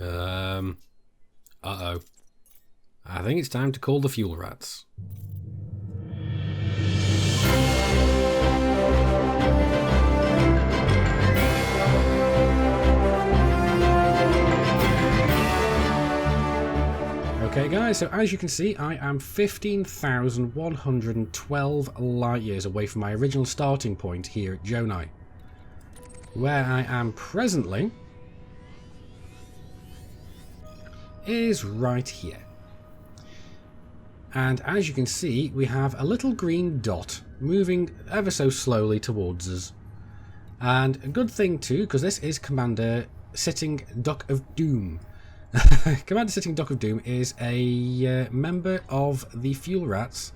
Uh-oh. I think it's time to call the fuel rats. Okay guys, so as you can see, I am 15,112 light years away from my original starting point here at Jonai. Where I am presently is right here. And as you can see, we have a little green dot moving ever so slowly towards us. And a good thing too, because this is Commander Sitting Duck of Doom. Commander Sitting Duck of Doom is a member of the Fuel Rats,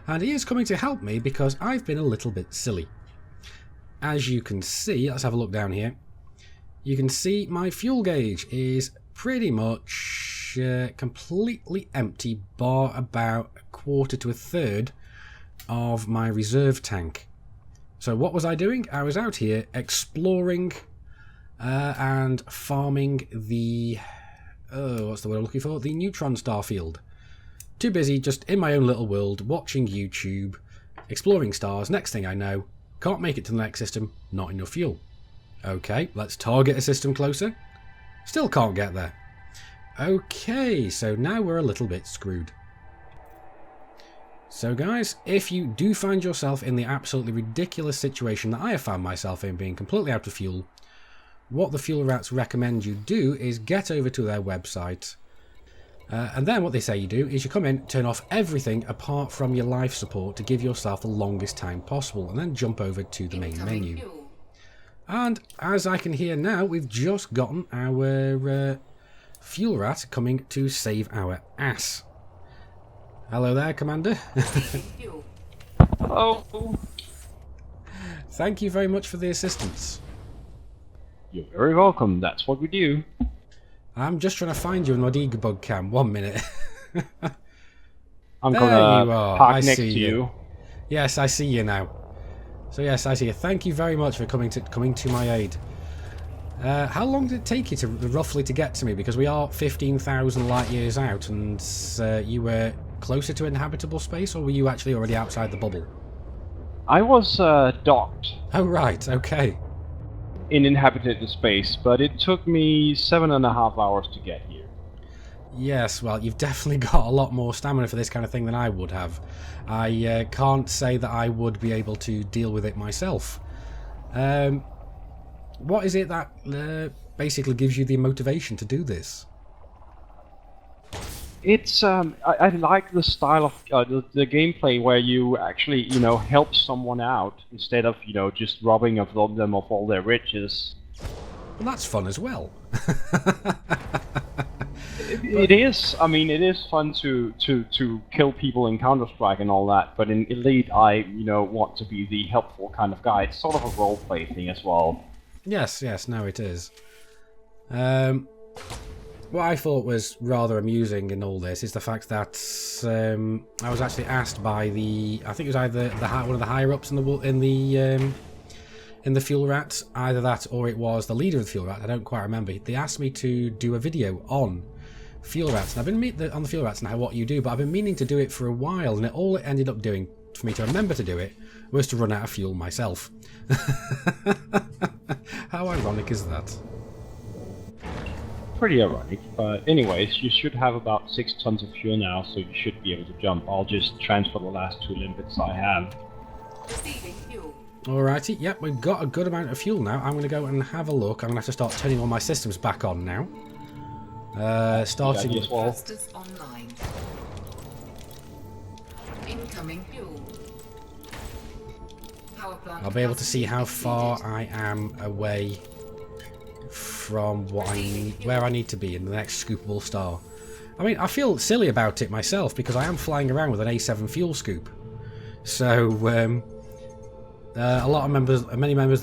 and he is coming to help me because I've been a little bit silly. As you can see, let's have a look down here. You can see my fuel gauge is pretty much completely empty, bar about a quarter to a third of my reserve tank. So what was I doing? I was out here exploring and farming the... what's the word I'm looking for? The neutron star field. Too busy just in my own little world, watching YouTube, exploring stars. Next thing I know, can't make it to the next system, not enough fuel. Okay, let's target a system closer. Still can't get there. Okay, so now we're a little bit screwed. So guys, if you do find yourself in the absolutely ridiculous situation that I have found myself in, being completely out of fuel, what the Fuel Rats recommend you do is get over to their website, and then what they say you do is you come in, turn off everything apart from your life support to give yourself the longest time possible, and then jump over to the main menu. And as I can hear now, we've just gotten our Fuel Rat coming to save our ass. Hello there, Commander. Hello. Thank you very much for the assistance. You're very welcome. That's what we do. I'm just trying to find you in my debug cam. 1 minute. I'm there gonna you are. park I next see to you. Yes, I see you now. So yes, I see you. Thank you very much for coming to my aid. How long did it take you to roughly to get to me? Because we are 15,000 light years out, and you were closer to inhabitable space, or were you actually already outside the bubble? I was docked Oh right, okay. in inhabited space, but it took me 7.5 hours to get here. Yes, well, you've definitely got a lot more stamina for this kind of thing than I would have. I can't say that I would be able to deal with it myself. What is it that basically gives you the motivation to do this? It's I like the style of the gameplay where you actually help someone out instead of just robbing of them of all their riches. Well, that's fun as well. It is. I mean, it is fun to kill people in Counter-Strike and all that. But in Elite, I want to be the helpful kind of guy. It's sort of a role-play thing as well. Yes, no, it is. What I thought was rather amusing in all this is the fact that I was actually asked by I think it was either one of the higher ups in the Fuel Rats, either that or it was the leader of the Fuel Rat. I don't quite remember. They asked me to do a video on Fuel Rats, and I've been on the Fuel Rats and how what you do, but I've been meaning to do it for a while, and all it ended up doing for me to remember to do it was to run out of fuel myself. How ironic is that? Pretty ironic, but anyways, you should have about 6 tons of fuel now, so you should be able to jump. I'll just transfer the last 2 limpets I have. Alrighty, yep, we've got a good amount of fuel now. I'm going to go and have a look. I'm going to have to start turning all my systems back on now. Starting as well. Online. Incoming fuel. Power plant. I'll be able to see how far I am away from where I need to be in the next scoopable star. I mean, I feel silly about it myself because I am flying around with an A7 fuel scoop. So, many members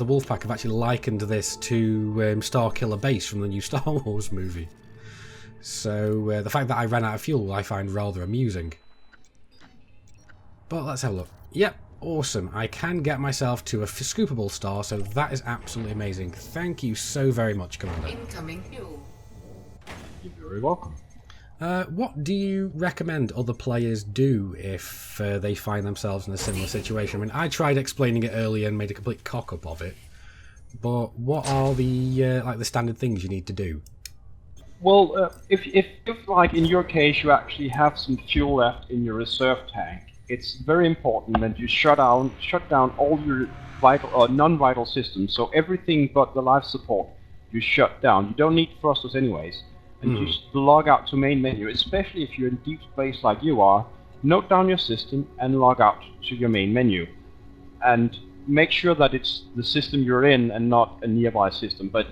of the Wolfpack have actually likened this to Star Killer Base from the new Star Wars movie. So, the fact that I ran out of fuel I find rather amusing. But let's have a look. Yep, awesome. I can get myself to a scoopable star, so that is absolutely amazing. Thank you so very much, Commander. Incoming fuel. You're very welcome. What do you recommend other players do if they find themselves in a similar situation? I mean, I tried explaining it earlier and made a complete cock-up of it. But what are the like the standard things you need to do? Well, if like in your case you actually have some fuel left in your reserve tank, it's very important that you shut down all your vital or non-vital systems. So everything but the life support you shut down. You don't need thrusters anyways, and you just log out to main menu. Especially if you're in deep space like you are, note down your system and log out to your main menu, and make sure that it's the system you're in and not a nearby system. But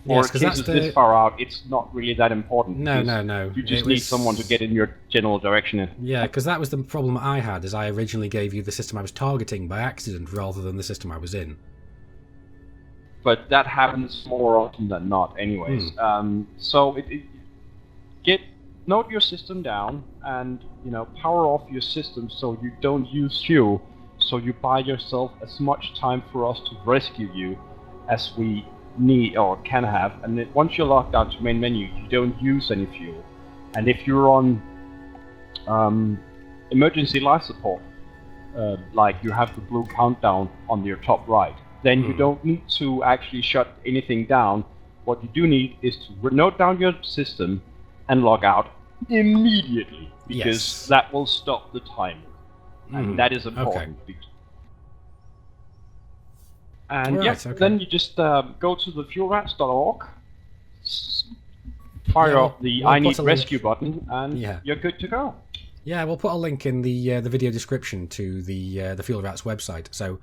for cases this far out, it's not really that important. No. You just need someone to get in your general direction. Yeah, because that was the problem I had, is I originally gave you the system I was targeting by accident rather than the system I was in. But that happens more often than not anyways. So note your system down and power off your system so you don't use fuel. So you buy yourself as much time for us to rescue you as we need or can have, and then once you're locked out to main menu, you don't use any fuel. And if you're on emergency life support, like you have the blue countdown on your top right, then you don't need to actually shut anything down. What you do need is to note down your system and log out immediately, because that will stop the timer. And that is important. Okay. And then you just go to the fuelrats.org, fire up the I need rescue button, and you're good to go. Yeah, we'll put a link in the video description to the Fuel Rats website. So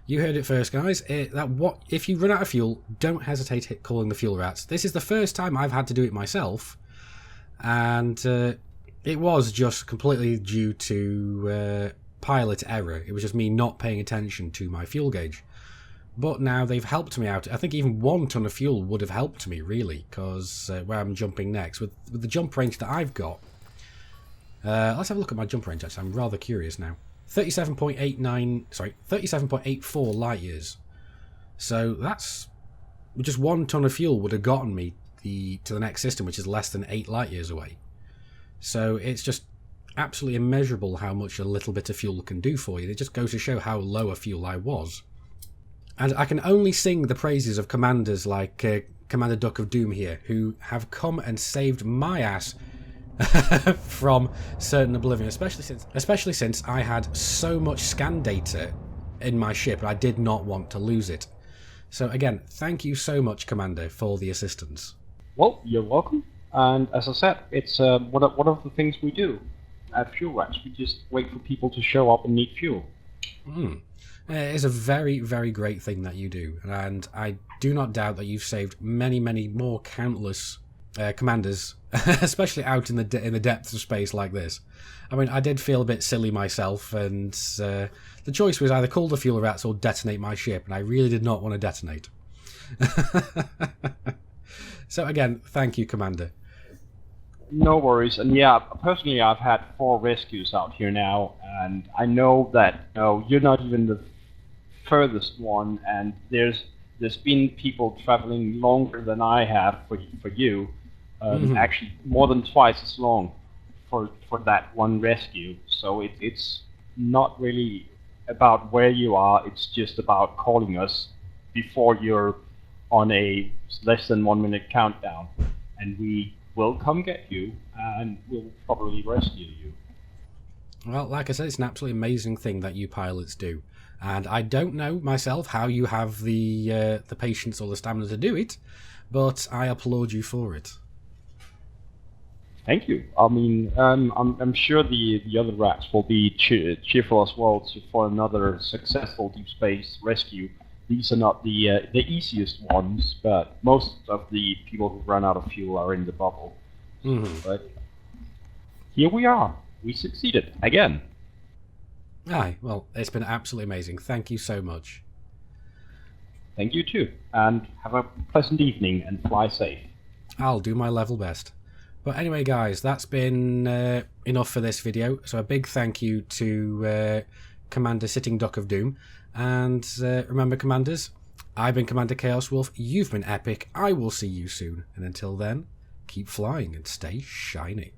you heard it first, guys. If you run out of fuel, don't hesitate calling the Fuel Rats. This is the first time I've had to do it myself, and it was just completely due to pilot error. It was just me not paying attention to my fuel gauge. But now they've helped me out. I think even 1 ton of fuel would have helped me, really, because where I'm jumping next, with the jump range that I've got. Let's have a look at my jump range, actually. I'm rather curious now. 37.84 light years. So that's just 1 ton of fuel would have gotten me to the next system, which is less than 8 light years away. So it's just absolutely immeasurable how much a little bit of fuel can do for you. It just goes to show how low a fuel I was. And I can only sing the praises of commanders like Commander Duck of Doom here, who have come and saved my ass from certain oblivion, especially since I had so much scan data in my ship and I did not want to lose it. So again, thank you so much, Commander, for the assistance. Well, you're welcome. And as I said, it's one of the things we do at Fuel Rats. We just wait for people to show up and need fuel. It is a very, very great thing that you do, and I do not doubt that you've saved many, many more countless commanders, especially out in the depths of space like this. I mean, I did feel a bit silly myself, and the choice was either call the Fuel Rats or detonate my ship, and I really did not want to detonate. So again, thank you, Commander. No worries. And yeah, personally, I've had 4 rescues out here now, and I know that you're not even the furthest one, and there's been people traveling longer than I have for you, actually more than twice as long for that one rescue. So it's not really about where you are, it's just about calling us before you're on a less than 1 minute countdown, and we will come get you and we'll probably rescue you. Well, like I said, it's an absolutely amazing thing that you pilots do, and I don't know myself how you have the patience or the stamina to do it, but I applaud you for it. Thank you. I mean, I'm sure the other rats will be cheerful as well for another successful deep space rescue. These are not the easiest ones, but most of the people who run out of fuel are in the bubble. But here we are. We succeeded again. Aye, well, it's been absolutely amazing. Thank you so much. Thank you too, and have a pleasant evening and fly safe. I'll do my level best. But anyway, guys, that's been enough for this video. So a big thank you to Commander Sitting Duck of Doom. And remember, Commanders, I've been Commander Chaos Wolf. You've been epic. I will see you soon. And until then, keep flying and stay shiny.